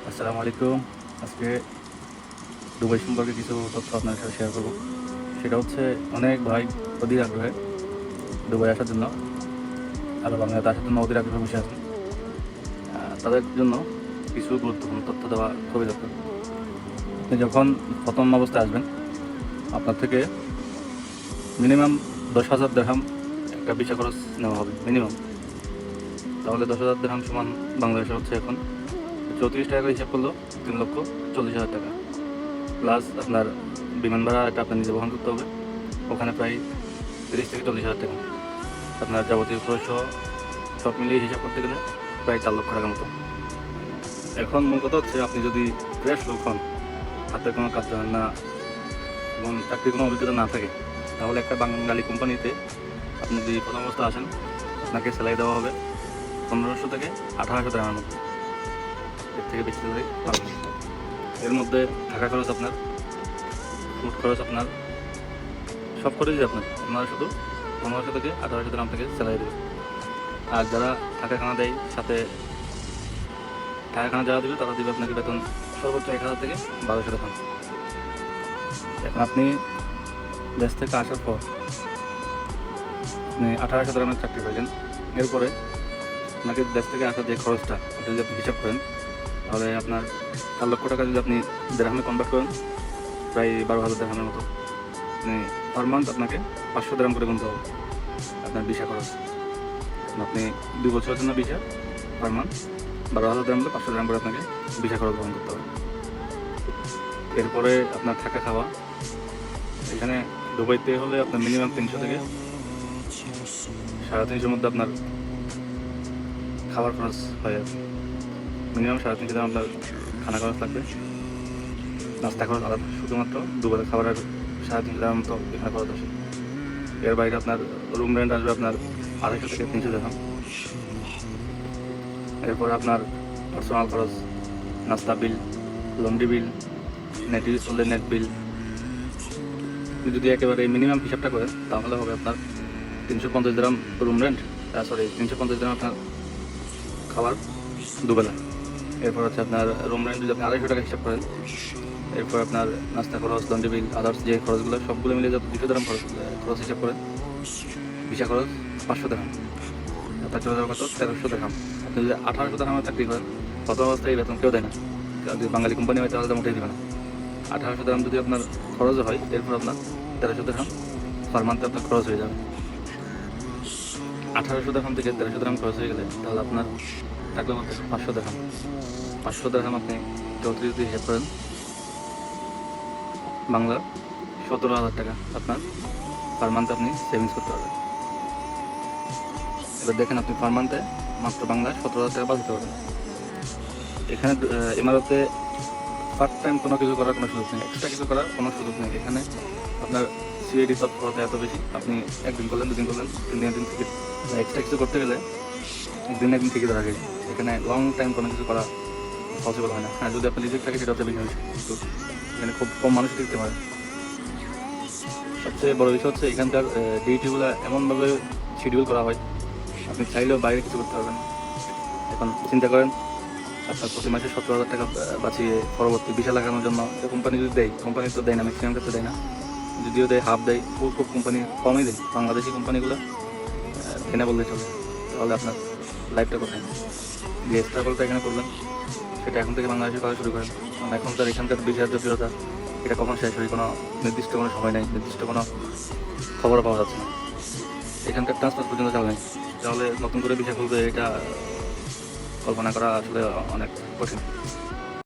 আসসালামু আলাইকুম। আজকে দুবাই সম্পর্কে কিছু তথ্য আপনার সাথে শেয়ার করব। সেটা হচ্ছে অনেক ভাই অধীর আগ্রহে দুবাই আসার জন্য, আরব আমিরাতে আসার জন্য অধীর আগ্রহে বসে আছেন। তাদের জন্য কিছু গুরুত্বপূর্ণ তথ্য দেওয়া খুবই দরকার। আপনি যখন প্রথম অবস্থায় আসবেন, আপনার থেকে মিনিমাম 10,000 দিরহাম একটা ভিসা খরচ নেওয়া হবে মিনিমাম। তাহলে 10,000 দিরহাম সমান বাংলাদেশে হচ্ছে এখন 34 টাকা করে হিসাব করলেও 3,40,000 টাকা, প্লাস আপনার বিমান ভাড়া এটা আপনার নিজে বহন করতে হবে। ওখানে প্রায় 30 থেকে 40,000 টাকা। আপনার যাবতীয় খরচ সব মিলিয়ে হিসাব করতে গেলে প্রায় 4 লক্ষ টাকার মতো। এখন মূল কথা হচ্ছে, আপনি যদি ফ্রেশ লোক হন, হাতে কোনো কাজ জানেন না এবং চাকরির কোনো অভিজ্ঞতা না থাকে, তাহলে একটা বাঙালি কোম্পানিতে আপনি যদি প্রথম অবস্থা আসেন, আপনাকে স্যালারি দেওয়া হবে 1500 থেকে 1800 টাকার মতো। এর থেকে বেশি স্যালারি পাবেন। এর মধ্যে থাকা খরচ আপনার, ফুড খরচ আপনার, সব খরচই আপনার শুধু 1500 থেকে 1800 গ্রাম থেকে স্যালারি দেবে। আর যারা থাকা খানা দেয়, সাথে থাকা খানা যারা দেবে তারা দেবে আপনাকে বেতন সর্বোচ্চ 1000 থেকে 1200 টাকা। এখন আপনি দেশ থেকে আসার পর আপনি 1800 গ্রামের চাকরি পাইলেন। এরপরে আপনাকে দেশ থেকে আসার যে খরচটা যদি আপনি হিসাব করেন, তাহলে আপনার 4 লক্ষ টাকা যদি আপনি দিরহামে কনভার্ট করেন, প্রায় 12,000 দিরহামের মতো। পার মান্থ আপনাকে 500 দিরহাম করে গুনতে হবে আপনার ভিসা খরচ। আপনি 2 বছরের জন্য ভিসা, পার মান্থ 12,000 দিরহাম হলে 500 দিরহাম করে আপনাকে ভিসা খরচ বহন করতে হবে। এরপরে আপনার থাকা খাওয়া, এখানে দুবাইতে হলে আপনার মিনিমাম 300 থেকে 350 মধ্যে আপনার খাবার খরচ হয় আর কি। মিনিমাম 350 দিরহাম আপনার খানা খরচ লাগবে, নাস্তা খরচ আলাদা। শুধুমাত্র দুবেলা খাবারের 350 দিরহাম মতো এখানে খরচ আসে। এর বাইরে আপনার রুম রেন্ট আসবে আপনার 250 থেকে 300 দিরহাম। এরপর আপনার পার্সোনাল খরচ, নাস্তা বিল, লন্ড্রি বিল, নেট ইউজ করলে নেট বিল। যদি একেবারে মিনিমাম হিসাবটা করেন, তাহলে হবে আপনার 350 দিরহাম রুম রেন্ট, 350 দিরহাম আপনার খাবার দুবেলা। এরপর হচ্ছে আপনার রুম রেন্ট যদি আপনি 250 টাকা হিসাব করেন, এরপর আপনার নাস্তা খরচ, লন্ড্রি বিল, আদার্স যে খরচগুলো সবগুলো মিলে যত 200 দিরহাম খরচ হিসাব করেন, ভিসা খরচ 500 দিরহাম, আপনার চলে যাওয়ার কত 1300 দিরহাম। আপনি যদি 1800 দিরহামের চাকরি করেন, প্রথম অবস্থায় এই বেতন কেউ দেয় না। যদি বাঙালি কোম্পানি হয় তাহলে মোটেই দেবে না। 1800 দিরহাম যদি আপনার খরচ হয়, এরপর আপনার 1300 দিরহাম পার মান্থে আপনার খরচ হয়ে যাবে। 1800 দিরহাম থেকে 1300 দিরহাম খরচ হয়ে গেলে তাহলে আপনার থাকলে মাত্র 500 দিরহাম। 500 দিরহাম আপনি 34 দিয়ে হিসাব করেন, বাংলা 17,000 টাকা আপনার পার মান্থে আপনি সেভিংস করতে পারবেন। এবার দেখেন, আপনি পার মান্থে মাত্র বাংলায় 17,000 টাকা বাঁচাতে পারবেন। এখানে ইমারতে পার্ট টাইম কোনো কিছু করার কোনো সুযোগ নেই, এক্সট্রা কিছু করার কোনো সুযোগ নেই। এখানে আপনার সিআইডি তৎপরতা এত বেশি, আপনি একদিন করলেন, 2 দিন করলেন, 3 দিন থেকে এক্সট্রা কিছু করতে গেলে একদিন থেকে ধরা যায়। এখানে লং টাইম কোনো কিছু করা পসিবল হয় না। হ্যাঁ, যদি আপনি রিজেক্ট থাকে সেটা হচ্ছে ভিন্ন বিষয়, কিন্তু এখানে খুব কম মানুষ টিকতে পারে। সবচেয়ে বড় বিষয় হচ্ছে এখানকার ডিউটিগুলো এমনভাবে শিডিউল করা হয়, আপনি চাইলেও বাইরে কিছু করতে পারবেন। এখন চিন্তা করেন, আপনার প্রতি মাসে 17,000 টাকা বাঁচিয়ে পরবর্তী ভিসা লাগানোর জন্য কোম্পানি যদি দেয়, কোম্পানি তো দেয় না, ম্যাক্সিমাম ক্ষেত্রে দেয় না, যদিও দেয় হাফ দেয়, খুব কোম্পানি কমই দেয়। বাংলাদেশি কোম্পানিগুলো কেনা বললে চলে। তাহলে আপনার লাইফটা কোথায়? যে স্ট্রাগলটা এখানে করবেন, সেটা এখন থেকে বাংলাদেশে করা শুরু করেন। কারণ এখন তার এখানকার ভিসার জটিলতা, এটা কখন শেষ হয় কোনো নির্দিষ্ট কোনো সময় নেই, নির্দিষ্ট কোনো খবরও পাওয়া যাচ্ছে না। এখানকার ট্রান্সপোর্ট পর্যন্ত চালু নেই, তাহলে নতুন করে ভিসা খুলবে, এটা কল্পনা করা আসলে অনেক কঠিন।